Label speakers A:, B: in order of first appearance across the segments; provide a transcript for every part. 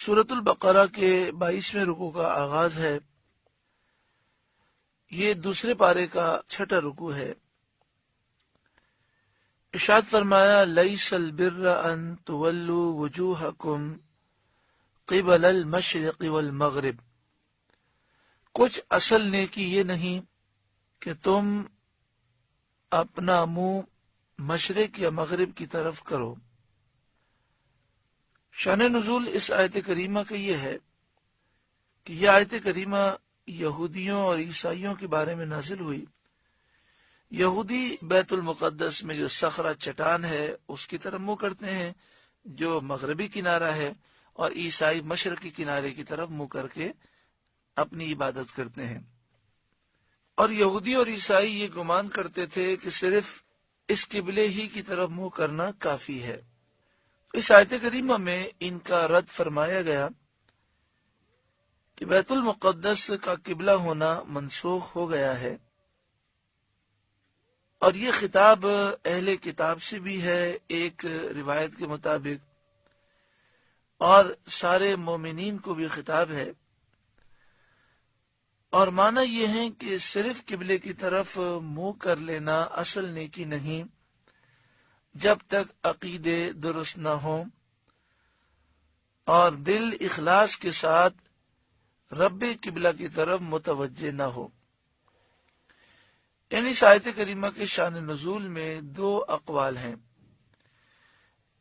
A: سورۃ البقرہ کے 22ویں رکوع کا آغاز ہے۔ یہ دوسرے پارے کا 6واں رکوع ہے۔ ارشاد فرمایا لیس البر ان تولوا وجوہکم قبل المشرق والمغرب، کچھ اصل نیکی یہ نہیں کہ تم اپنا منہ مشرق یا مغرب کی طرف کرو۔ شان نزول اس آیت کریمہ کا یہ ہے کہ یہ آیت کریمہ یہودیوں اور عیسائیوں کے بارے میں نازل ہوئی۔ یہودی بیت المقدس میں جو صخرہ چٹان ہے اس کی طرف منہ کرتے ہیں جو مغربی کنارہ ہے، اور عیسائی مشرقی کنارے کی طرف منہ کر کے اپنی عبادت کرتے ہیں۔ اور یہودی اور عیسائی یہ گمان کرتے تھے کہ صرف اس قبلے ہی کی طرف منہ کرنا کافی ہے۔ اس آیت کریمہ میں ان کا رد فرمایا گیا کہ بیت المقدس کا قبلہ ہونا منسوخ ہو گیا ہے، اور یہ خطاب اہل کتاب سے بھی ہے ایک روایت کے مطابق، اور سارے مومنین کو بھی خطاب ہے، اور معنی یہ ہے کہ صرف قبلے کی طرف منہ کر لینا اصل نیکی نہیں جب تک عقیدے درست نہ ہوں اور دل اخلاص کے ساتھ رب قبلہ کی طرف متوجہ نہ ہو۔ یعنی اس آیت کریمہ کے شان نزول میں دو اقوال ہیں۔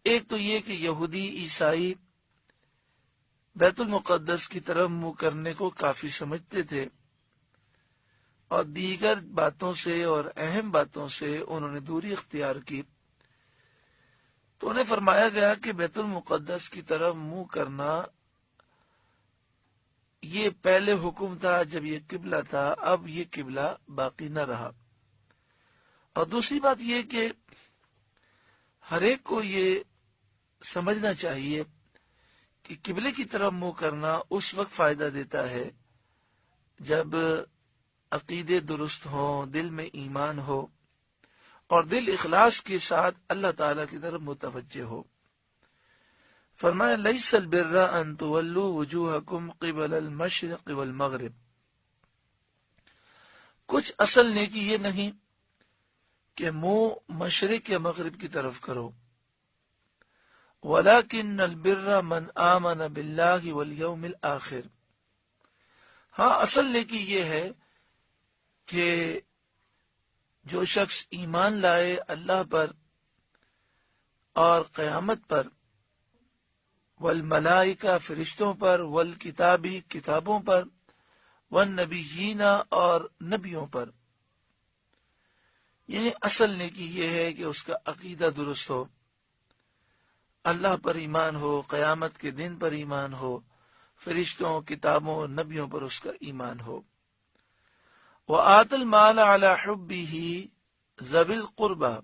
A: ایک تو یہ کہ یہودی عیسائی بیت المقدس کی طرف منہ کرنے کو کافی سمجھتے تھے، اور دیگر باتوں سے اور اہم باتوں سے انہوں نے دوری اختیار کی، تو انہیں فرمایا گیا کہ بیت المقدس کی طرف منہ کرنا یہ پہلے حکم تھا جب یہ قبلہ تھا، اب یہ قبلہ باقی نہ رہا۔ اور دوسری بات یہ کہ ہر ایک کو یہ سمجھنا چاہیے کہ قبلے کی طرف منہ کرنا اس وقت فائدہ دیتا ہے جب عقیدے درست ہوں، دل میں ایمان ہو، اور دل اخلاص کے ساتھ اللہ تعالی کی طرف متوجہ ہو۔ فرمایا لیس البر ان تولوا وجوہکم قبل المشرق والمغرب، کچھ اصل نیکی یہ نہیں کہ منہ مشرق یا مغرب کی طرف کرو، ولکن البر من آمن باللہ والیوم الآخر، ہاں اصل نیکی یہ ہے کہ جو شخص ایمان لائے اللہ پر اور قیامت پر، والملائکہ فرشتوں پر، والکتابی کتابوں پر، والنبیین اور نبیوں پر، یعنی اصل نیکی یہ ہے کہ اس کا عقیدہ درست ہو، اللہ پر ایمان ہو، قیامت کے دن پر ایمان ہو، فرشتوں، کتابوں، نبیوں پر اس کا ایمان ہو۔ وَآتَ الْمَالَ عَلَى حُبِّهِ ذَوِي الْقُرْبَى،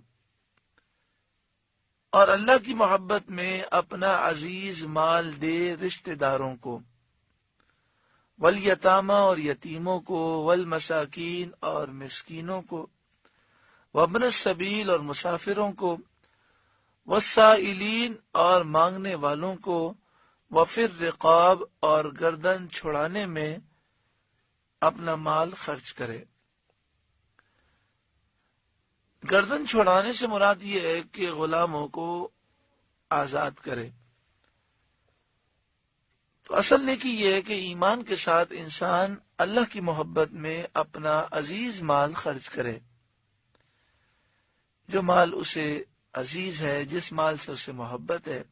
A: اور اللہ کی محبت میں اپنا عزیز مال دے رشتہ داروں کو، والیتامى اور یتیموں کو، والمساکین اور مسکینوں کو، وابن السبیل اور مسافروں کو، والسائلین اور مانگنے والوں کو، وفی الرقاب اور گردن چھڑانے میں اپنا مال خرچ کرے۔ گردن چھڑانے سے مراد یہ ہے کہ غلاموں کو آزاد کرے۔ تو اصل نیکی یہ ہے کہ ایمان کے ساتھ انسان اللہ کی محبت میں اپنا عزیز مال خرچ کرے، جو مال اسے عزیز ہے، جس مال سے اسے محبت ہے،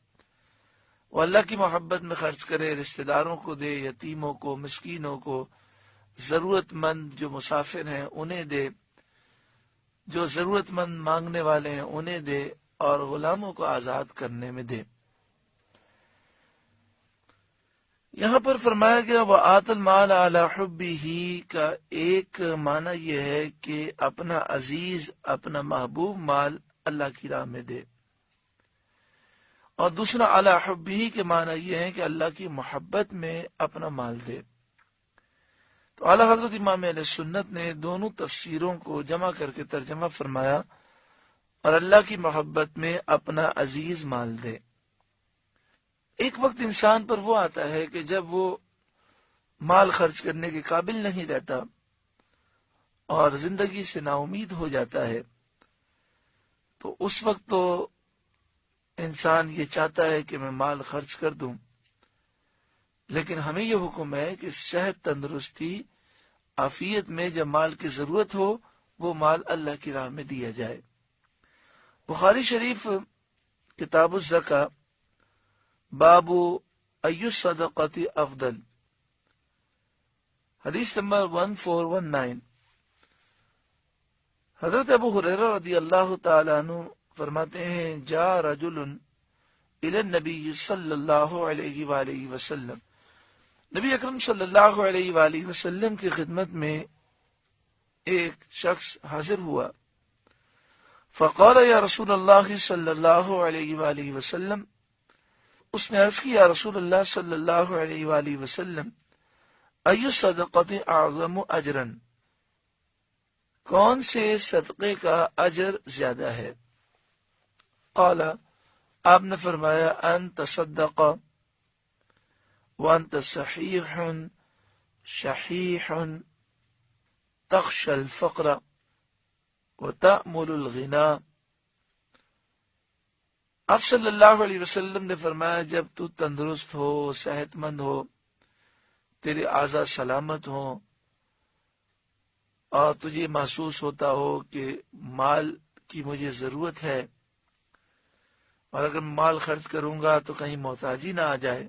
A: وہ اللہ کی محبت میں خرچ کرے، رشتہ داروں کو دے، یتیموں کو، مسکینوں کو، ضرورت مند جو مسافر ہیں انہیں دے، جو ضرورت مند مانگنے والے ہیں انہیں دے، اور غلاموں کو آزاد کرنے میں دے۔ یہاں پر فرمایا گیا وَآتَ الْمَالَ عَلَى حُبِّهِ کا ایک معنی یہ ہے کہ اپنا عزیز، اپنا محبوب مال اللہ کی راہ میں دے، اور دوسرا عَلَى حُبِّهِ کے معنی یہ ہے کہ اللہ کی محبت میں اپنا مال دے۔ تو اعلیٰ حضرت امام اہل سنت نے دونوں تفسیروں کو جمع کر کے ترجمہ فرمایا، اور اللہ کی محبت میں اپنا عزیز مال دے۔ ایک وقت انسان پر وہ آتا ہے کہ جب وہ مال خرچ کرنے کے قابل نہیں رہتا اور زندگی سے نا امید ہو جاتا ہے، تو اس وقت تو انسان یہ چاہتا ہے کہ میں مال خرچ کر دوں، لیکن ہمیں یہ حکم ہے کہ صحت، تندرستی، عافیت میں جب مال کی ضرورت ہو وہ مال اللہ کی راہ میں دیا جائے۔ بخاری شریف کتاب الزکاة باب ای الصدقۃ افضل، حدیث نمبر 1419، حضرت ابو ہریرہ رضی اللہ تعالی عنہ فرماتے ہیں جاء رجل الی النبی صلی اللہ علیہ وآلہ وسلم، نبی اکرم صلی اللہ علیہ وآلہ وسلم کی خدمت میں ایک شخص حاضر ہوا، فقال یا رسول اللہ صلی اللہ علیہ وآلہ وسلم، اس نے عرض کی یا رسول اللہ صلی اللہ علیہ وآلہ وسلم، ای الصدقۃ اعظم اجرا، کون سے صدقے کا اجر زیادہ ہے؟ قال، آپ نے فرمایا ان تصدق وانت صحیح شحیح تخشى الفقر وتأمل الغنا۔ آپ صلی اللہ علیہ وسلم نے فرمایا جب تو تندرست ہو، صحت مند ہو، تیرے اعضاء سلامت ہو اور تجھے محسوس ہوتا ہو کہ مال کی مجھے ضرورت ہے اور اگر مال خرچ کروں گا تو کہیں محتاجی نہ آ جائے،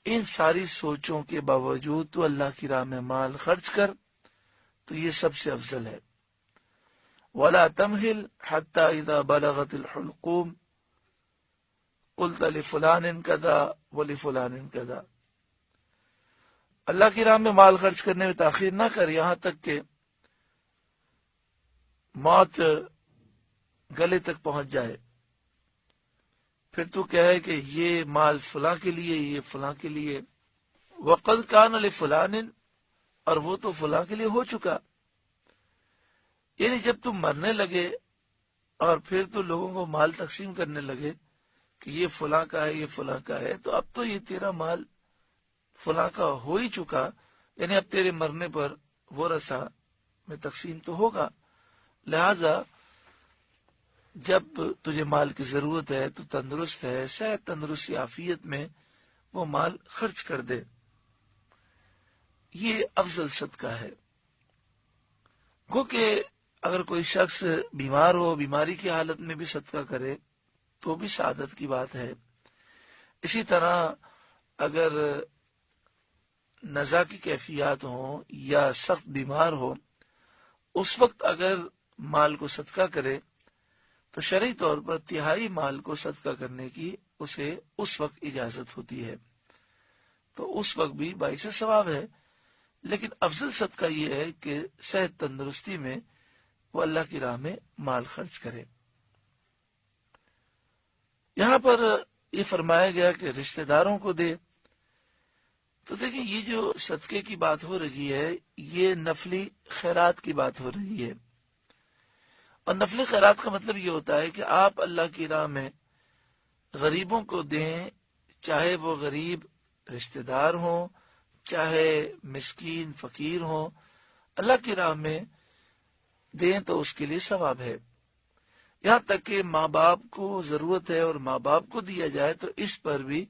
A: ان ساری سوچوں کے باوجود تو اللہ کی راہ میں مال خرچ کر، تو یہ سب سے افضل ہے۔ وَلَا تَمْهِلْ حَتَّى إِذَا بَلَغَتِ الْحُلْقُومِ قُلْتَ لِفُلَانٍ كَذَا وَلِفُلَانٍ كَذَا، اللہ کی راہ میں مال خرچ کرنے میں تاخیر نہ کر یہاں تک کہ موت گلے تک پہنچ جائے، پھر تو کہے کہ یہ مال فلاں کے لیے، یہ فلاں کے لیے، وَقَدْ كَانَ لِفُلَانٍ، اور وہ تو فلاں کے لیے ہو چکا۔ یعنی جب تم مرنے لگے اور پھر تو لوگوں کو مال تقسیم کرنے لگے کہ یہ فلاں کا ہے، یہ فلاں کا ہے، تو اب تو یہ تیرا مال فلاں کا ہو ہی چکا، یعنی اب تیرے مرنے پر ورثہ میں تقسیم تو ہوگا، لہذا جب تجھے مال کی ضرورت ہے، تو تندرست ہے، صحت، تندرستی، عافیت میں وہ مال خرچ کر دے، یہ افضل صدقہ ہے۔ گو کہ اگر کوئی شخص بیمار ہو، بیماری کی حالت میں بھی صدقہ کرے تو بھی سعادت کی بات ہے۔ اسی طرح اگر نزا کی کیفیات ہوں یا سخت بیمار ہو، اس وقت اگر مال کو صدقہ کرے تو شرعی طور پر تہائی مال کو صدقہ کرنے کی اسے اس وقت اجازت ہوتی ہے، تو اس وقت بھی باعث ثواب ہے، لیکن افضل صدقہ یہ ہے کہ صحت، تندرستی میں وہ اللہ کی راہ میں مال خرچ کرے۔ یہاں پر یہ فرمایا گیا کہ رشتہ داروں کو دے، تو دیکھیں یہ جو صدقے کی بات ہو رہی ہے یہ نفلی خیرات کی بات ہو رہی ہے، اور نفلی خیرات کا مطلب یہ ہوتا ہے کہ آپ اللہ کی راہ میں غریبوں کو دیں، چاہے وہ غریب رشتہ دار ہوں، چاہے مسکین فقیر ہوں، اللہ کی راہ میں دیں تو اس کے لیے ثواب ہے۔ یہاں تک کہ ماں باپ کو ضرورت ہے اور ماں باپ کو دیا جائے تو اس پر بھی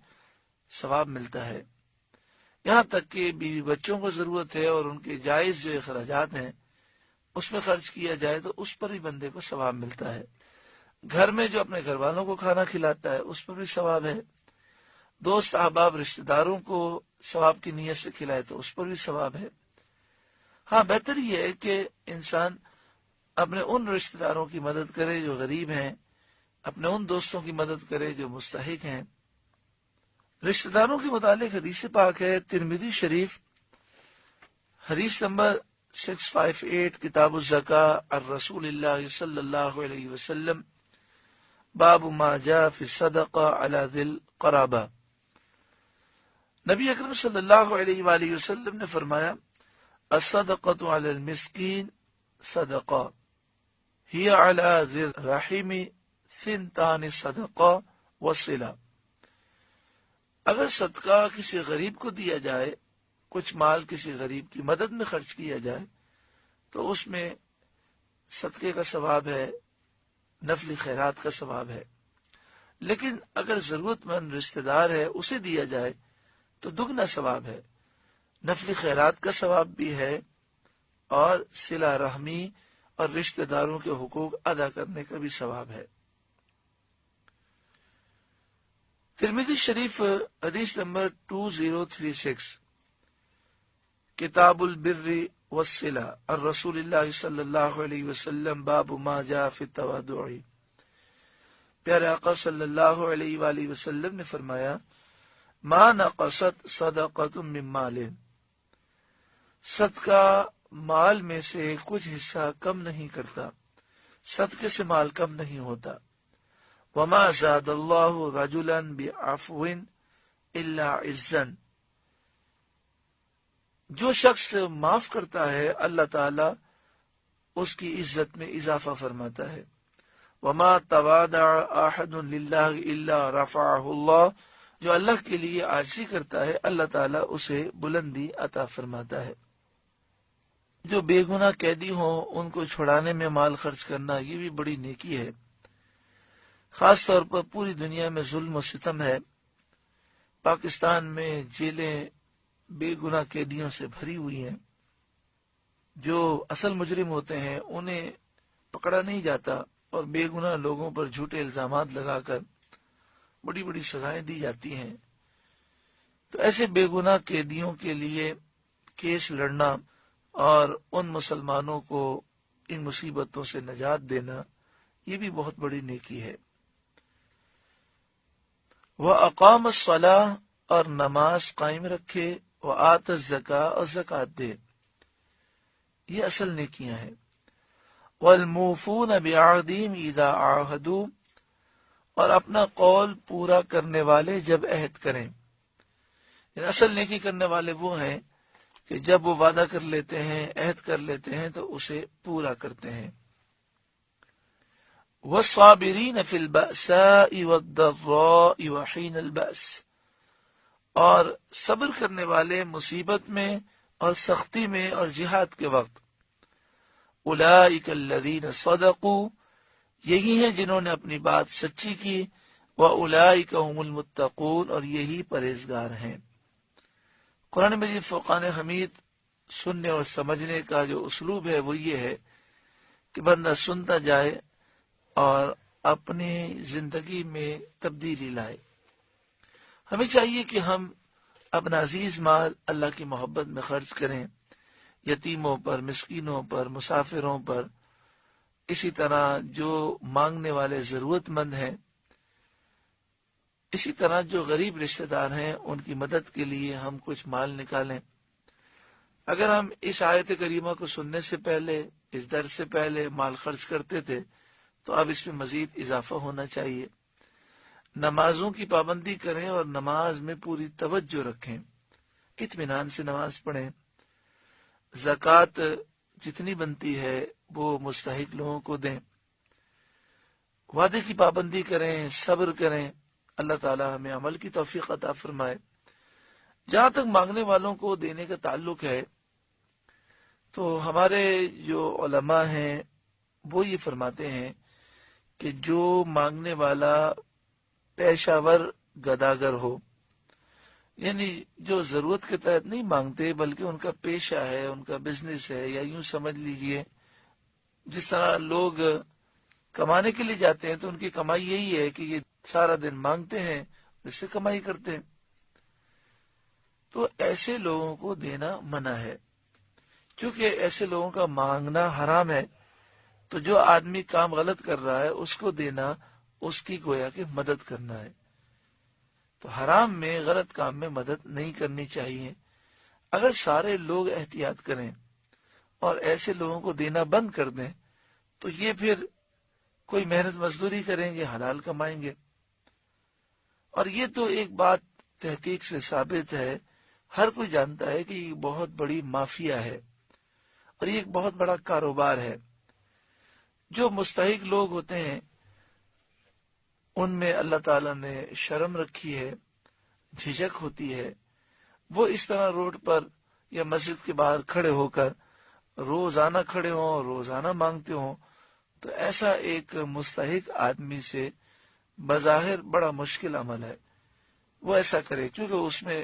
A: ثواب ملتا ہے۔ یہاں تک کہ بیوی بچوں کو ضرورت ہے اور ان کے جائز جو اخراجات ہیں اس میں خرچ کیا جائے تو اس پر بھی بندے کو ثواب ملتا ہے۔ گھر میں جو اپنے گھر والوں کو کھانا کھلاتا ہے اس پر بھی ثواب ہے۔ دوست احباب رشتہ داروں کو ثواب کی نیت سے کھلائے تو اس پر بھی ثواب ہے۔ ہاں بہتر یہ ہے کہ انسان اپنے ان رشتہ داروں کی مدد کرے جو غریب ہیں، اپنے ان دوستوں کی مدد کرے جو مستحق ہیں۔ رشتہ داروں کے متعلق حدیث پاک ہے ترمذی شریف حدیث نمبر 658 کتاب الزکاة الرسول اللہ صلی اللہ علیہ وسلم باب ما جاء فی الصدقہ علی ذی القرابہ۔ نبی اکرم صلی اللہ علیہ وآلہ وسلم نے فرمایا الصدقۃ علی المسکین صدقہ ہی علی ذی الرحم سنتان صدقہ وصلہ۔ اگر صدقہ کسی غریب کو دیا جائے، کچھ مال کسی غریب کی مدد میں خرچ کیا جائے، تو اس میں صدقے کا ثواب ہے، نفلی خیرات کا ثواب ہے۔ لیکن اگر ضرورت مند رشتہ دار ہے، اسے دیا جائے تو دگنا ثواب ہے، نفلی خیرات کا ثواب بھی ہے اور صلہ رحمی اور رشتہ داروں کے حقوق ادا کرنے کا بھی ثواب ہے۔ ترمذی شریف حدیث نمبر 2036، کتاب البر والصلہ الرسول اللہ صلی اللہ علیہ وسلم، باب ما جاء فی التواضع۔ پیارے آقا صلی اللہ علیہ وآلہ وسلم نے فرمایا، ما نقصت صدقۃ من مال، صدقہ مال میں سے کچھ حصہ کم نہیں کرتا، صدقے سے مال کم نہیں ہوتا۔ وما زاد اللہ رجلا بعفو الا عزا، جو شخص معاف کرتا ہے اللہ تعالی اس کی عزت میں اضافہ فرماتا ہے۔ وما تواضع احد للہ الا رفعہ اللہ، جو اللہ کے لیے عاجزی کرتا ہے اللہ تعالیٰ اسے بلندی عطا فرماتا ہے۔ جو بے گناہ قیدی ہوں ان کو چھڑانے میں مال خرچ کرنا یہ بھی بڑی نیکی ہے۔ خاص طور پر پوری دنیا میں ظلم و ستم ہے، پاکستان میں جیلیں بے گناہ قیدیوں سے بھری ہوئی ہیں، جو اصل مجرم ہوتے ہیں انہیں پکڑا نہیں جاتا اور بے گناہ لوگوں پر جھوٹے الزامات لگا کر بڑی بڑی سزائیں دی جاتی ہیں۔ تو ایسے بے گناہ قیدیوں کے لیے کیس لڑنا اور ان مسلمانوں کو ان مصیبتوں سے نجات دینا یہ بھی بہت بڑی نیکی ہے۔ وَأَقَامَ الصَّلَاةَ، اور نماز قائم رکھے، وَآتَ الزَّكَاةَ، اور زکوٰۃ دے، یہ اصل نیکیاں ہیں۔ وَالْمُوفُونَ بِعَهْدِهِمْ إِذَا عَاهَدُوا، اور اپنا قول پورا کرنے والے جب عہد کریں۔ یعنی اصل نیکی کرنے والے وہ ہیں کہ جب وہ وعدہ کر لیتے ہیں، عہد کر لیتے ہیں تو اسے پورا کرتے ہیں۔ وَالصَّابِرِينَ فِي الْبَأْسَاءِ وَالضَّرَّاءِ وَحِينَ الْبَأْسِ، اور صبر کرنے والے مصیبت میں اور سختی میں اور جہاد کے وقت۔ أُولَئِكَ الَّذِينَ صَدَقُوا، یہی ہیں جنہوں نے اپنی بات سچی کی، وَأُولَئِكَ هُمُ الْمُتَّقُونَ، اور یہی پرہیزگار ہیں۔ قرآن مجید فرقان حمید سننے اور سمجھنے کا جو اسلوب ہے وہ یہ ہے کہ بندہ سنتا جائے اور اپنی زندگی میں تبدیلی لائے۔ ہمیں چاہیے کہ ہم اپنا عزیز مال اللہ کی محبت میں خرچ کریں، یتیموں پر، مسکینوں پر، مسافروں پر، اسی طرح جو مانگنے والے ضرورت مند ہیں، اسی طرح جو غریب رشتہ دار ہیں ان کی مدد کے لیے ہم کچھ مال نکالیں۔ اگر ہم اس آیت کریمہ کو سننے سے پہلے، اس درس سے پہلے مال خرچ کرتے تھے تو اب اس میں مزید اضافہ ہونا چاہیے۔ نمازوں کی پابندی کریں اور نماز میں پوری توجہ رکھیں، اطمینان سے نماز پڑھیں۔ زکوٰۃ جتنی بنتی ہے وہ مستحق لوگوں کو دیں۔ وعدے کی پابندی کریں، صبر کریں، اللہ تعالی ہمیں عمل کی توفیق عطا فرمائے۔ جہاں تک مانگنے والوں کو دینے کا تعلق ہے تو ہمارے جو علماء ہیں وہ یہ فرماتے ہیں کہ جو مانگنے والا پیشہ ور گداگر ہو، یعنی جو ضرورت کے تحت نہیں مانگتے بلکہ ان کا پیشہ ہے، ان کا بزنس ہے، یا یوں سمجھ لیجئے جس طرح لوگ کمانے کے لیے جاتے ہیں تو ان کی کمائی یہی ہے کہ یہ سارا دن مانگتے ہیں، اس سے کمائی کرتے ہیں، تو ایسے لوگوں کو دینا منع ہے۔ چونکہ ایسے لوگوں کا مانگنا حرام ہے تو جو آدمی کام غلط کر رہا ہے اس کو دینا اس کی گویا کہ مدد کرنا ہے۔ تو حرام میں، غلط کام میں مدد نہیں کرنی چاہیے۔ اگر سارے لوگ احتیاط کریں اور ایسے لوگوں کو دینا بند کر دیں تو یہ پھر کوئی محنت مزدوری کریں گے، حلال کمائیں گے۔ اور یہ تو ایک بات تحقیق سے ثابت ہے، ہر کوئی جانتا ہے کہ یہ بہت بڑی مافیا ہے اور یہ ایک بہت بڑا کاروبار ہے۔ جو مستحق لوگ ہوتے ہیں ان میں اللہ تعالیٰ نے شرم رکھی ہے، جھجک ہوتی ہے وہ اس طرح روڈ پر یا مسجد کے باہر کھڑے ہو کر روزانہ کھڑے ہوں، روزانہ مانگتے ہوں، تو ایسا ایک مستحق آدمی سے بظاہر بڑا مشکل عمل ہے وہ ایسا کرے، کیونکہ اس میں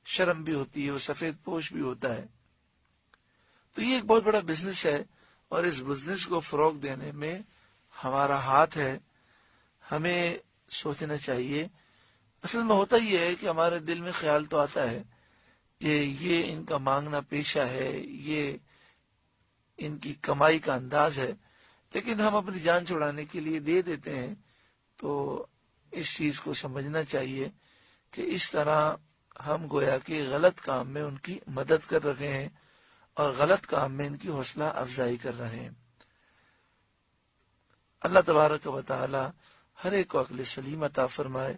A: شرم بھی ہوتی ہے، وہ سفید پوش بھی ہوتا ہے۔ تو یہ ایک بہت بڑا بزنس ہے، اور اس بزنس کو فروغ دینے میں ہمارا ہاتھ ہے۔ ہمیں سوچنا چاہیے، اصل میں ہوتا یہ ہے کہ ہمارے دل میں خیال تو آتا ہے کہ یہ ان کا مانگنا پیشہ ہے، یہ ان کی کمائی کا انداز ہے، لیکن ہم اپنی جان چھڑانے کے لیے دے دیتے ہیں۔ تو اس چیز کو سمجھنا چاہیے کہ اس طرح ہم گویا کہ غلط کام میں ان کی مدد کر رہے ہیں اور غلط کام میں ان کی حوصلہ افزائی کر رہے ہیں۔ اللہ تبارک و تعالی ہر ایک کو عقل سلیم عطا فرمائے،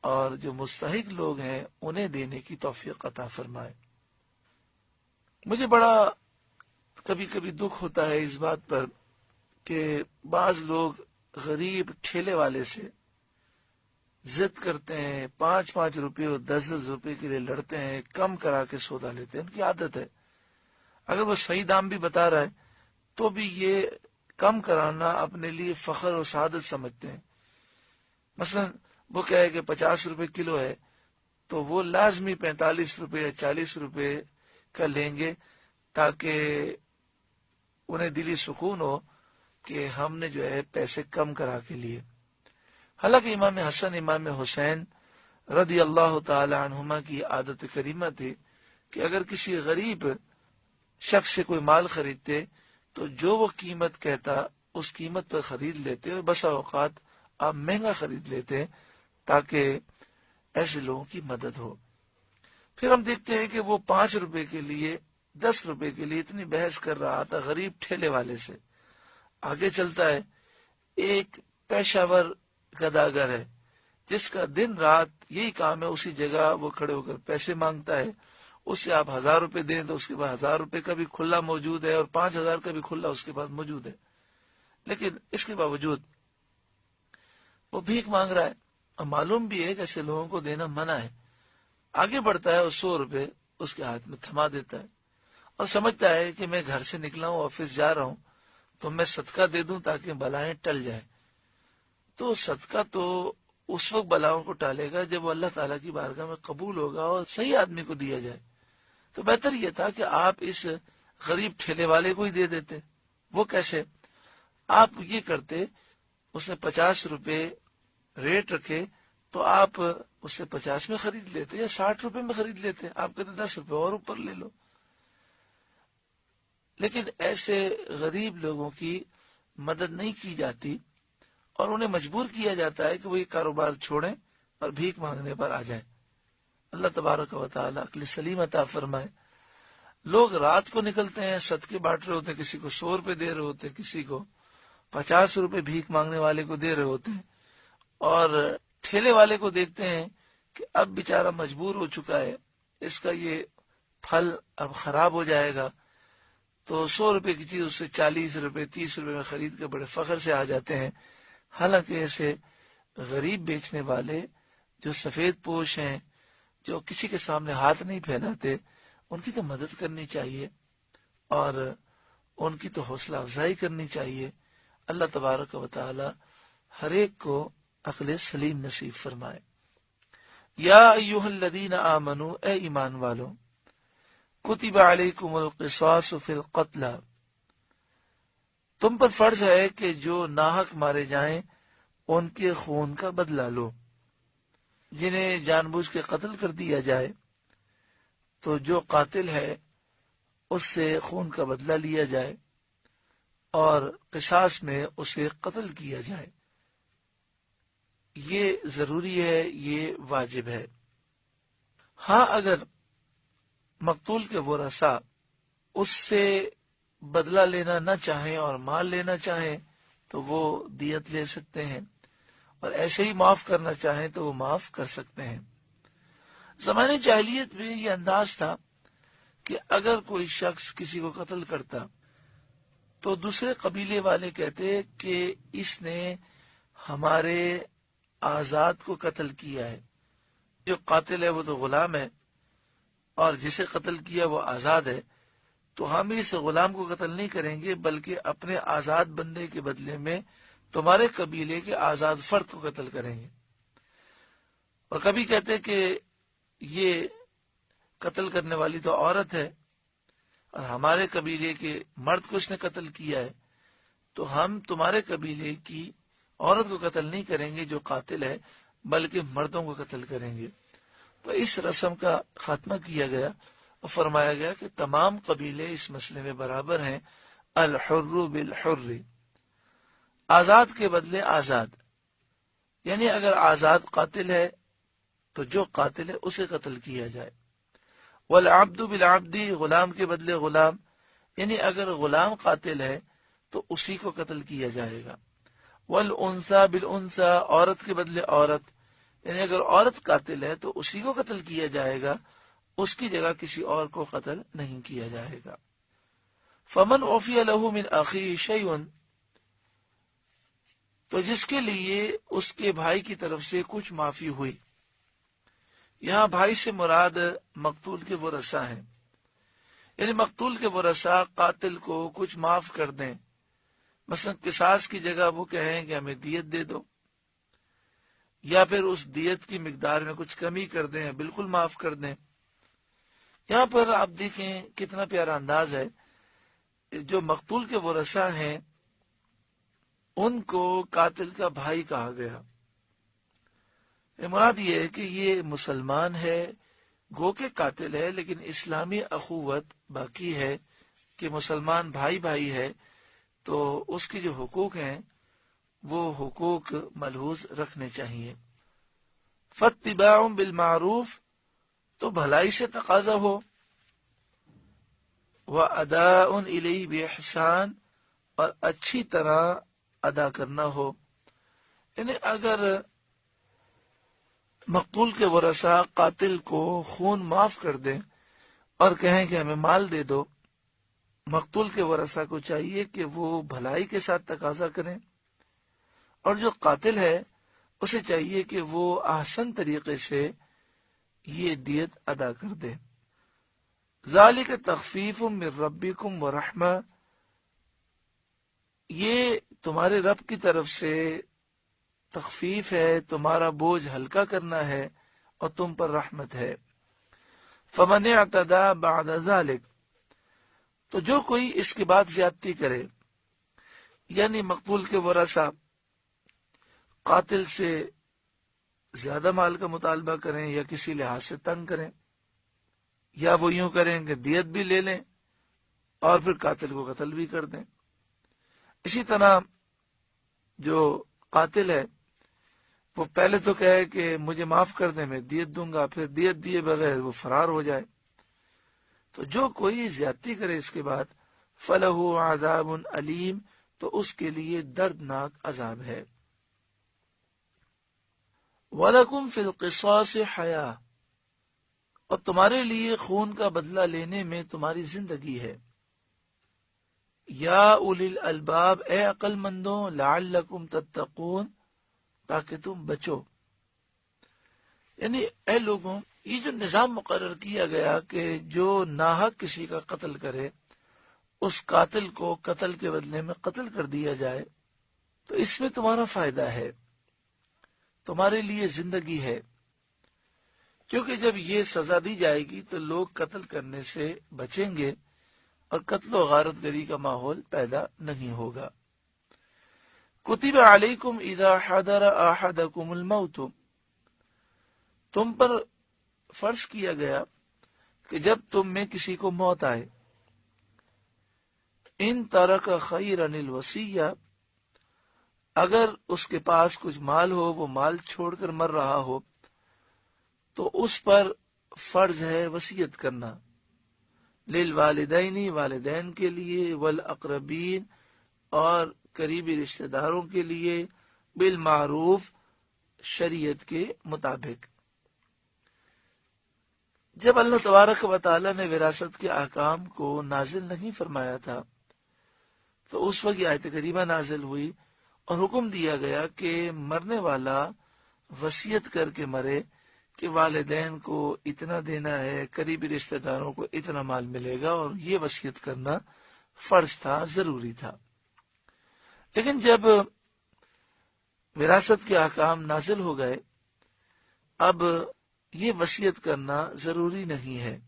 A: اور جو مستحق لوگ ہیں انہیں دینے کی توفیق عطا فرمائے۔ مجھے بڑا کبھی کبھی دکھ ہوتا ہے اس بات پر کہ بعض لوگ غریب ٹھیلے والے سے ضد کرتے ہیں، 5-5 روپے اور 10-10 روپے کے لیے لڑتے ہیں، کم کرا کے سودا لیتے ہیں۔ ان کی عادت ہے، اگر وہ صحیح دام بھی بتا رہا ہے تو بھی یہ کم کرانا اپنے لیے فخر اور سعادت سمجھتے ہیں۔ مثلا وہ کہے کہ 50 روپے کلو ہے تو وہ لازمی 45 روپے یا 40 روپے کا لیں گے، تاکہ انہیں دلی سکون ہو کہ ہم نے جو ہے پیسے کم کرا کے لیے۔ حالانکہ امام حسن امام حسین رضی اللہ تعالی عنہما کی عادت کریمہ تھی کہ اگر کسی غریب شخص سے کوئی مال خریدتے تو جو وہ قیمت کہتا اس قیمت پر خرید لیتے، اور بسا اوقات آپ مہنگا خرید لیتے تاکہ ایسے لوگوں کی مدد ہو۔ پھر ہم دیکھتے ہیں کہ وہ 5 روپے کے لیے 10 روپے کے لیے اتنی بحث کر رہا تھا غریب ٹھیلے والے سے۔ آگے چلتا ہے ایک پیشہ ور گداگر ہے جس کا دن رات یہی کام ہے، اسی جگہ وہ کھڑے ہو کر پیسے مانگتا ہے، اس سے آپ 1000 روپے دیں تو اس کے پاس 1000 روپے کا بھی کھلا موجود ہے اور 5000 کا بھی کھلا اس کے پاس موجود ہے، لیکن اس کے باوجود وہ بھیک مانگ رہا ہے، اور معلوم بھی ہے کہ ایسے لوگوں کو دینا منع ہے۔ آگے بڑھتا ہے اور 100 روپے اس کے ہاتھ میں تھما دیتا ہے، اور سمجھتا ہے کہ میں گھر سے نکلا ہوں، آفس جا رہا ہوں، تو میں صدقہ دے دوں تاکہ بلائیں ٹل جائیں۔ تو صدقہ تو اس وقت بلاؤں کو ٹالے گا جب وہ اللہ تعالیٰ کی بارگاہ میں قبول ہوگا اور صحیح آدمی کو دیا جائے۔ تو بہتر یہ تھا کہ آپ اس غریب ٹھیلے والے کو ہی دے دیتے۔ وہ کیسے؟ آپ یہ کرتے، اس نے 50 روپے ریٹ رکھے تو آپ اس سے 50 میں خرید لیتے یا 60 روپے میں خرید لیتے، آپ کہتے 10 روپے اور اوپر لے لو۔ لیکن ایسے غریب لوگوں کی مدد نہیں کی جاتی، اور انہیں مجبور کیا جاتا ہے کہ وہ یہ کاروبار چھوڑیں اور بھیک مانگنے پر آ جائیں۔ اللہ تبارک و تعالیٰ عقل سلیم عطا فرمائے۔ لوگ رات کو نکلتے ہیں، صدقے بانٹ رہے ہوتے ہیں، کسی کو 100 روپے دے رہے ہوتے ہیں، کسی کو 50 روپے بھیک مانگنے والے کو دے رہے ہوتے ہیں، اور ٹھیلے والے کو دیکھتے ہیں کہ اب بیچارہ مجبور ہو چکا ہے، اس کا یہ پھل اب خراب ہو جائے گا، تو 100 روپے کی چیز اس سے 40 روپے 30 روپے میں خرید کے بڑے فخر سے آ جاتے ہیں۔ حالانکہ ایسے غریب بیچنے والے جو سفید پوش ہیں، جو کسی کے سامنے ہاتھ نہیں پھیلاتے، ان کی تو مدد کرنی چاہیے اور ان کی تو حوصلہ افزائی کرنی چاہیے۔ اللہ تبارک و تعالی ہر ایک کو عقل سلیم نصیب فرمائے۔ یا ایھا الذین آمنوا، اے ایمان والو، کتب علیکم القصاص فی القتلى، تم پر فرض ہے کہ جو ناحق مارے جائیں ان کے خون کا بدلہ لو۔ جنہیں جان بوجھ کے قتل کر دیا جائے تو جو قاتل ہے اس سے خون کا بدلہ لیا جائے اور قصاص میں اسے قتل کیا جائے۔ یہ ضروری ہے، یہ واجب ہے۔ ہاں اگر مقتول کے ورثاء اس سے بدلہ لینا نہ چاہیں اور مال لینا چاہیں تو وہ دیت لے سکتے ہیں، اور ایسے ہی معاف کرنا چاہیں تو وہ معاف کر سکتے ہیں۔ زمانے جاہلیت میں یہ انداز تھا کہ اگر کوئی شخص کسی کو قتل کرتا تو دوسرے قبیلے والے کہتے کہ اس نے ہمارے آزاد کو قتل کیا ہے، جو قاتل ہے وہ تو غلام ہے اور جسے قتل کیا وہ آزاد ہے، تو ہم اس غلام کو قتل نہیں کریں گے بلکہ اپنے آزاد بندے کے بدلے میں تمہارے قبیلے کے آزاد فرد کو قتل کریں گے۔ اور کبھی کہتے کہ یہ قتل کرنے والی تو عورت ہے اور ہمارے قبیلے کے مرد کو اس نے قتل کیا ہے، تو ہم تمہارے قبیلے کی عورت کو قتل نہیں کریں گے جو قاتل ہے، بلکہ مردوں کو قتل کریں گے۔ تو اس رسم کا خاتمہ کیا گیا اور فرمایا گیا کہ تمام قبیلے اس مسئلے میں برابر ہیں، الحر بالحر، آزاد کے بدلے آزاد، یعنی اگر آزاد قاتل ہے تو جو قاتل ہے اسے قتل کیا جائے، والعبد بالعبد، غلام کے بدلے غلام، یعنی اگر غلام قاتل ہے تو اسی کو قتل کیا جائے گا، والانثى بالانثى، عورت کے بدلے عورت، یعنی اگر عورت قاتل ہے تو اسی کو قتل کیا جائے گا، اس کی جگہ کسی اور کو قتل نہیں کیا جائے گا۔ فمن عفی له من اخیہ شیء، تو جس کے لیے اس کے بھائی کی طرف سے کچھ معافی ہوئی، یہاں بھائی سے مراد مقتول کے ورثاء ہیں، یعنی مقتول کے ورثاء قاتل کو کچھ معاف کر دیں، مثلا قصاص کی جگہ وہ کہیں کہ ہمیں دیت دے دو، یا پھر اس دیت کی مقدار میں کچھ کمی کر دیں، بالکل معاف کر دیں۔ یہاں پر آپ دیکھیں کتنا پیارا انداز ہے، جو مقتول کے ورثاء ہیں ان کو قاتل کا بھائی کہا گیا۔ مراد یہ ہے کہ یہ مسلمان ہے، گو کے قاتل ہے، لیکن اسلامی اخوت باقی ہے کہ مسلمان بھائی بھائی ہے، تو اس کے جو حقوق ہیں وہ حقوق ملحوظ رکھنے چاہیے۔ فاتباع بالمعروف، تو بھلائی سے تقاضا ہو، واداء الیہ باحسان، اور اچھی طرح ادا کرنا ہو، یعنی اگر مقتول کے ورثاء قاتل کو خون معاف کر دیں اور کہیں کہ ہمیں مال دے دو، مقتول کے ورثاء کو چاہیے کہ وہ بھلائی کے ساتھ تقاضا کریں، اور جو قاتل ہے اسے چاہیے کہ وہ احسن طریقے سے یہ دیت ادا کر دے۔ ذالک تخفیف من ربکم ورحمہ، یہ تمہارے رب کی طرف سے تخفیف ہے، تمہارا بوجھ ہلکا کرنا ہے اور تم پر رحمت ہے۔ فمن اعتدى بعد ذلك، تو جو کوئی اس کے بعد زیادتی کرے، یعنی مقتول کے ورثاء قاتل سے زیادہ مال کا مطالبہ کریں یا کسی لحاظ سے تنگ کریں، یا وہ یوں کریں کہ دیت بھی لے لیں اور پھر قاتل کو قتل بھی کر دیں۔ اسی طرح جو قاتل ہے وہ پہلے تو کہے کہ مجھے معاف کر دیں، میں دیت دوں گا، پھر دیت دیے بغیر وہ فرار ہو جائے، تو جو کوئی زیادتی کرے اس کے بعد فَلَهُ عَذَابٌ علیم، تو اس کے لیے دردناک عذاب ہے۔ وَلَكُمْ فِي الْقِصَاصِ حَيَاةٌ، اور تمہارے لیے خون کا بدلہ لینے میں تمہاری زندگی ہے۔ یا اولی الالباب، اے عقل مندوں، لعلکم تتقون، تاکہ تم بچو، یعنی اے لوگوں، یہ جو نظام مقرر کیا گیا کہ جو ناحق کسی کا قتل کرے اس قاتل کو قتل کے بدلے میں قتل کر دیا جائے، تو اس میں تمہارا فائدہ ہے، تمہارے لیے زندگی ہے، کیونکہ جب یہ سزا دی جائے گی تو لوگ قتل کرنے سے بچیں گے اور قتل و غارت گری کا ماحول پیدا نہیں ہوگا۔ کتب علیکم اذا حضر احدکم الموت، تم پر فرض کیا گیا کہ جب تم میں کسی کو موت آئے، ان ترک خیرا الوصیہ، اگر اس کے پاس کچھ مال ہو، وہ مال چھوڑ کر مر رہا ہو، تو اس پر فرض ہے وصیت کرنا، للوالدین، والدین کے لیے، والاقربین، اور قریبی رشتہ داروں کے لیے، بالمعروف، شریعت کے مطابق۔ جب اللہ تبارک و تعالی نے وراثت کے احکام کو نازل نہیں فرمایا تھا تو اس وقت یہ آیت کریمہ نازل ہوئی اور حکم دیا گیا کہ مرنے والا وصیت کر کے مرے کہ والدین کو اتنا دینا ہے، قریبی رشتہ داروں کو اتنا مال ملے گا، اور یہ وصیت کرنا فرض تھا، ضروری تھا۔ لیکن جب وراثت کے احکام نازل ہو گئے، اب یہ وصیت کرنا ضروری نہیں ہے۔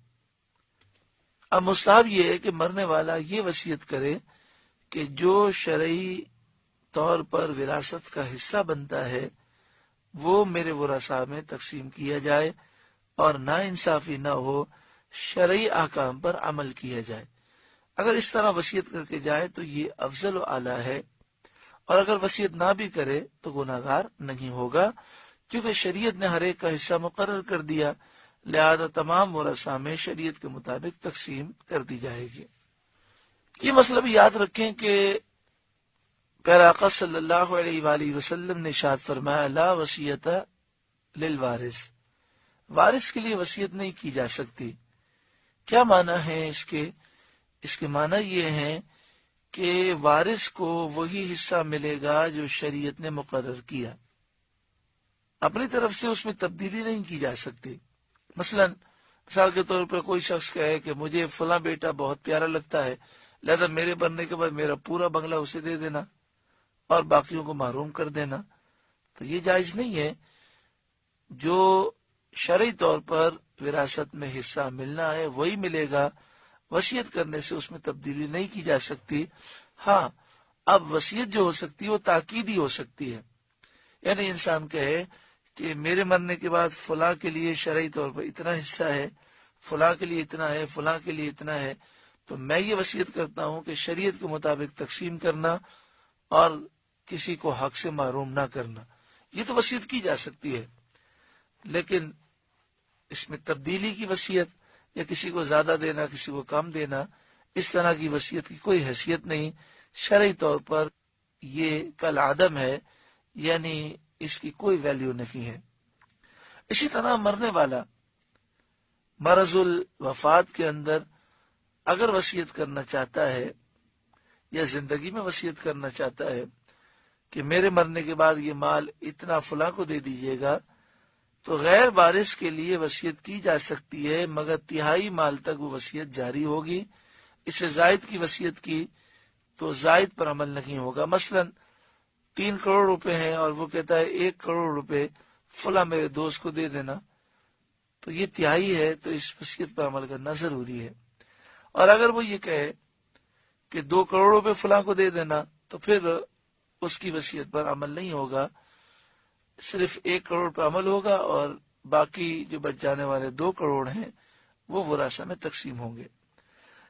A: اب مستحب یہ ہے کہ مرنے والا یہ وصیت کرے کہ جو شرعی طور پر وراثت کا حصہ بنتا ہے وہ میرے ورثاء میں تقسیم کیا جائے، اور نا انصافی نہ ہو، شرعی احکام پر عمل کیا جائے۔ اگر اس طرح وصیت کر کے جائے تو یہ افضل و اعلیٰ ہے، اور اگر وصیت نہ بھی کرے تو گناہگار نہیں ہوگا، کیونکہ شریعت نے ہر ایک کا حصہ مقرر کر دیا، لہذا تمام ورثاء میں شریعت کے مطابق تقسیم کر دی جائے گی۔ یہ مسئلہ بھی یاد رکھیں کہ پیارا آقا صلی اللہ علیہ وآلہ وسلم نے ارشاد فرمایا، لا وصیت للوارث، وارث کے لیے وصیت نہیں کی جا سکتی۔ کیا معنی ہے اس کے؟ اس کے معنی یہ ہے کہ وارث کو وہی حصہ ملے گا جو شریعت نے مقرر کیا، اپنی طرف سے اس میں تبدیلی نہیں کی جا سکتی۔ مثال کے طور پر کوئی شخص کہے کہ مجھے فلاں بیٹا بہت پیارا لگتا ہے، لہذا میرے مرنے کے بعد میرا پورا بنگلہ اسے دے دینا اور باقیوں کو محروم کر دینا، تو یہ جائز نہیں ہے۔ جو شرعی طور پر وراثت میں حصہ ملنا ہے وہی ملے گا، وصیت کرنے سے اس میں تبدیلی نہیں کی جا سکتی۔ ہاں، اب وصیت جو ہو سکتی ہے وہ تاکیدی ہو سکتی ہے، یعنی انسان کہے کہ میرے مرنے کے بعد فلاں کے لیے شرعی طور پر اتنا حصہ ہے، فلاں کے لیے اتنا ہے، فلاں کے لیے اتنا ہے، تو میں یہ وصیت کرتا ہوں کہ شریعت کے مطابق تقسیم کرنا اور کسی کو حق سے محروم نہ کرنا۔ یہ تو وصیت کی جا سکتی ہے، لیکن اس میں تبدیلی کی وصیت یا کسی کو زیادہ دینا کسی کو کم دینا، اس طرح کی وصیت کی کوئی حیثیت نہیں، شرعی طور پر یہ کالعدم ہے، یعنی اس کی کوئی ویلیو نہیں ہے۔ اسی طرح مرنے والا مرض الوفات کے اندر اگر وصیت کرنا چاہتا ہے یا زندگی میں وصیت کرنا چاہتا ہے کہ میرے مرنے کے بعد یہ مال اتنا فلاں کو دے دیجیے گا، تو غیر وارث کے لیے وصیت کی جا سکتی ہے، مگر تہائی مال تک وہ وصیت جاری ہوگی۔ اس سے زائد کی وصیت کی تو زائد پر عمل نہیں ہوگا۔ مثلا 3 کروڑ روپے ہیں اور وہ کہتا ہے 1 کروڑ روپے فلاں میرے دوست کو دے دینا، تو یہ تہائی ہے، تو اس وصیت پر عمل کرنا ضروری ہے۔ اور اگر وہ یہ کہے کہ 2 کروڑ روپے فلاں کو دے دینا، تو پھر اس کی وصیت پر عمل نہیں ہوگا، صرف 1 کروڑ پر عمل ہوگا، اور باقی جو بچ جانے والے 2 کروڑ ہیں وہ ورثاء میں تقسیم ہوں گے۔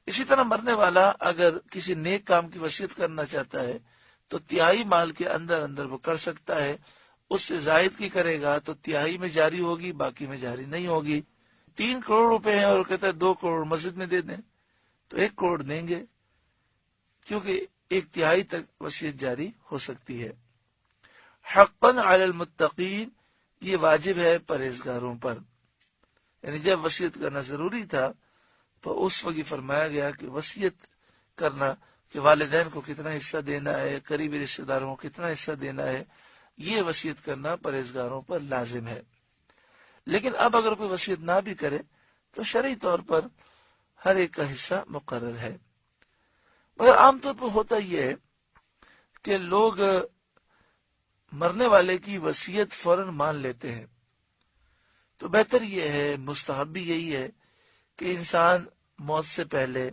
A: اسی طرح مرنے والا اگر کسی نیک کام کی وصیت کرنا چاہتا ہے تو تہائی مال کے اندر اندر وہ کر سکتا ہے، اس سے زائد کی کرے گا تو تہائی میں جاری ہوگی، باقی میں جاری نہیں ہوگی۔ 3 کروڑ روپے ہیں اور کہتا ہے 2 کروڑ مسجد میں دے دیں، تو 1 کروڑ دیں گے، کیونکہ 1/3 تک وصیت جاری ہو سکتی ہے۔ حقا علی المتقین، یہ واجب ہے پرہیزگاروں پر، یعنی جب وصیت کرنا ضروری تھا تو اس وقت فرمایا گیا کہ وصیت کرنا کہ والدین کو کتنا حصہ دینا ہے، قریبی رشتہ داروں کو کتنا حصہ دینا ہے، یہ وصیت کرنا پرہیزگاروں پر لازم ہے۔ لیکن اب اگر کوئی وصیت نہ بھی کرے تو شرعی طور پر ہر ایک کا حصہ مقرر ہے، مگر عام طور پر ہوتا یہ ہے کہ لوگ مرنے والے کی وصیت فوراً مان لیتے ہیں، تو بہتر یہ ہے، مستحب بھی یہی ہے کہ انسان موت سے پہلے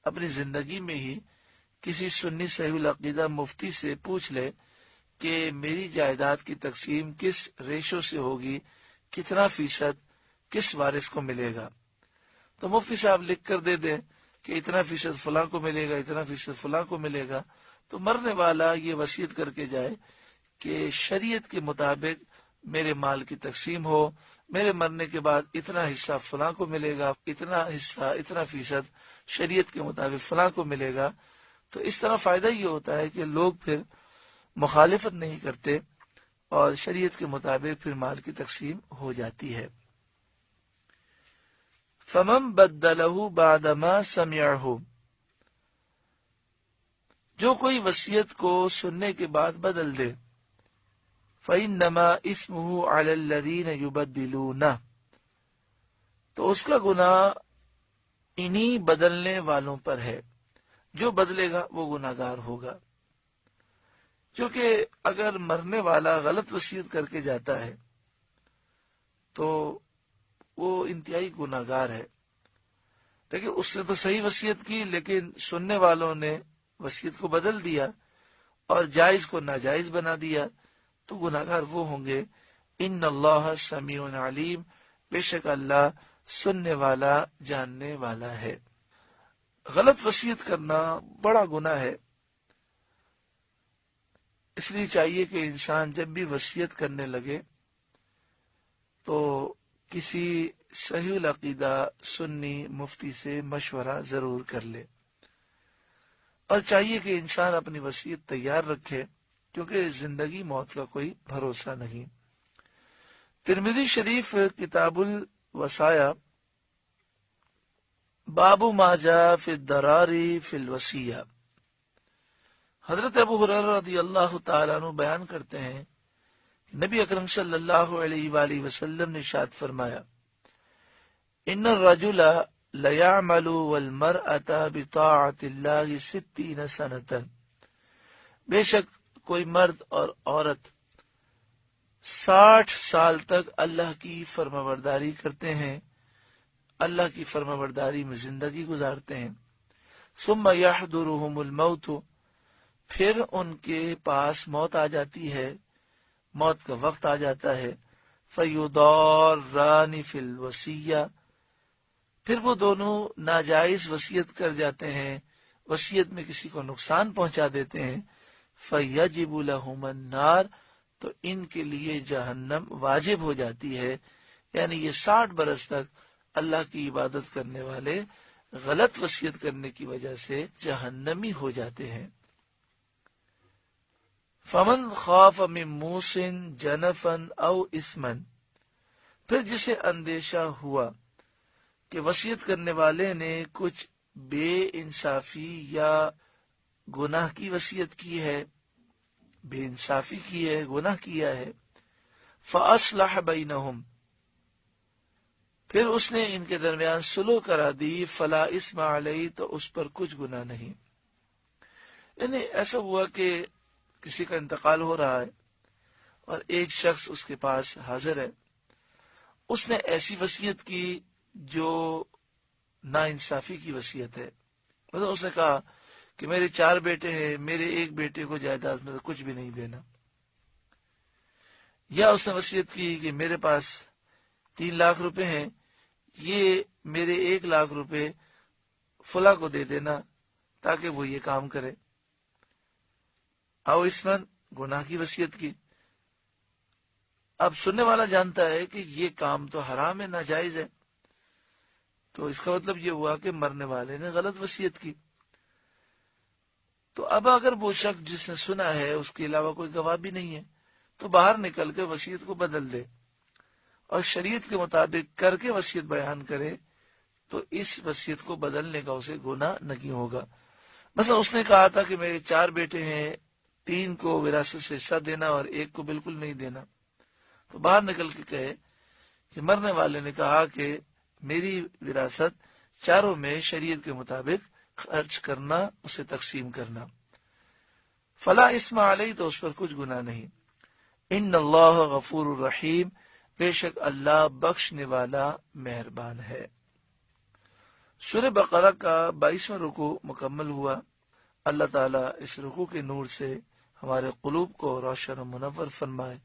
A: اپنی زندگی میں ہی کسی سنی صحیح العقیدہ مفتی سے پوچھ لے کہ میری جائیداد کی تقسیم کس ریشو سے ہوگی، کتنا فیصد کس وارث کو ملے گا، تو مفتی صاحب لکھ کر دے دیں کہ اتنا فیصد فلاں کو ملے گا، اتنا فیصد فلاں کو ملے گا، تو مرنے والا یہ وصیت کر کے جائے کہ شریعت کے مطابق میرے مال کی تقسیم ہو، میرے مرنے کے بعد اتنا حصہ فلاں کو ملے گا، اتنا حصہ اتنا فیصد شریعت کے مطابق فلاں کو ملے گا۔ تو اس طرح فائدہ یہ ہوتا ہے کہ لوگ پھر مخالفت نہیں کرتے اور شریعت کے مطابق پھر مال کی تقسیم ہو جاتی ہے۔ فَمَن بَدَّلَهُ بَعْدَمَا سَمِعَهُ، جو کوئی وصیت کو سننے کے بعد بدل دے، فَإِنَّمَا إِثْمُهُ عَلَى الَّذِينَ يُبَدِّلُونَ، تو اس کا گناہ انہی بدلنے والوں پر ہے، جو بدلے گا وہ گناہگار ہوگا۔ کیونکہ اگر مرنے والا غلط وصیت کر کے جاتا ہے تو وہ انتہائی گناہگار ہے، لیکن اس نے تو صحیح وصیت کی، لیکن سننے والوں نے وصیت کو بدل دیا اور جائز کو ناجائز بنا دیا، تو گناہگار وہ ہوں گے۔ ان اللہ سمیع علیم، بے شک اللہ سننے والا جاننے والا ہے۔ غلط وصیت کرنا بڑا گناہ ہے، اس لیے چاہیے کہ انسان جب بھی وصیت کرنے لگے تو کسی صحیح العقیدہ سنی مفتی سے مشورہ ضرور کر لے، اور چاہیے کہ انسان اپنی وصیت تیار رکھے، کیونکہ زندگی موت کا کوئی بھروسہ نہیں۔ ترمذی شریف کتاب الوصایا، باب ما جاء فی الضرار فی الوصیہ، حضرت ابو ہریرہ رضی اللہ تعالیٰ عنہ بیان کرتے ہیں کہ نبی اکرم صلی اللہ علیہ وآلہ وسلم نے ارشاد فرمایا، ان الرجل لیعمل والمرأة بطاعت اللہ 60 سنة، بے شک کوئی مرد اور عورت 60 سال تک اللہ کی فرمانبرداری کرتے ہیں، اللہ کی فرمانبرداری میں زندگی گزارتے ہیں۔ ثم یحضرهم الموت، پھر ان کے پاس موت آ جاتی ہے، موت کا وقت آ جاتا ہے۔ فیضاران فی الوصیہ، پھر وہ دونوں ناجائز وصیت کر جاتے ہیں، وصیت میں کسی کو نقصان پہنچا دیتے ہیں۔ فیجب لہم النار، تو ان کے لیے جہنم واجب ہو جاتی ہے، یعنی یہ 60 برس تک اللہ کی عبادت کرنے والے غلط وصیت کرنے کی وجہ سے جہنمی ہو جاتے ہیں۔ فمن خاف من موص جنفا او اثما، پھر جسے اندیشہ ہوا کہ وصیت کرنے والے نے کچھ بے انصافی یا گناہ کی وصیت کی ہے، بے انصافی کی ہے، گناہ کیا ہے، فاصلح بینہم، پھر اس نے ان کے درمیان صلح کرا دی، فلا اثم علیہ، تو اس پر کچھ گناہ نہیں۔ یعنی ایسا ہوا کہ کسی کا انتقال ہو رہا ہے اور ایک شخص اس کے پاس حاضر ہے، اس نے ایسی وصیت کی جو ناانصافی کی وصیت ہے، مطلب اس نے کہا کہ میرے 4 بیٹے ہیں، میرے ایک بیٹے کو جائیداد میں کچھ بھی نہیں دینا، یا اس نے وصیت کی کہ میرے پاس 3 لاکھ روپے ہیں، یہ میرے 1 لاکھ روپے فلاں کو دے دینا تاکہ وہ یہ کام کرے۔ او اسمن، گناہ کی وصیت کی۔ اب سننے والا جانتا ہے کہ یہ کام تو حرام ہے، ناجائز ہے، تو اس کا مطلب یہ ہوا کہ مرنے والے نے غلط وصیت کی۔ تو اب اگر وہ شخص جس نے سنا ہے اس کے علاوہ کوئی گواہ بھی نہیں ہے، تو باہر نکل کے وصیت کو بدل دے اور شریعت کے مطابق کر کے وصیت بیان کرے، تو اس وصیت کو بدلنے کا اسے گناہ نہیں ہوگا۔ مثلا اس نے کہا تھا کہ میرے 4 بیٹے ہیں، 3 کو وراثت سے حصہ دینا اور 1 کو بالکل نہیں دینا، تو باہر نکل کے کہے کہ مرنے والے نے کہا کہ میری وراثت 4 میں شریعت کے مطابق خرچ کرنا، اسے تقسیم کرنا، فلا اسم علیہ، تو اس پر کچھ گناہ نہیں۔ ان اللہ غفور الرحیم، بے شک اللہ بخشنے والا مہربان ہے۔ سورہ بقرہ کا 22واں رکوع مکمل ہوا۔ اللہ تعالیٰ اس رکوع کے نور سے ہمارے قلوب کو روشن و منور فرمائے۔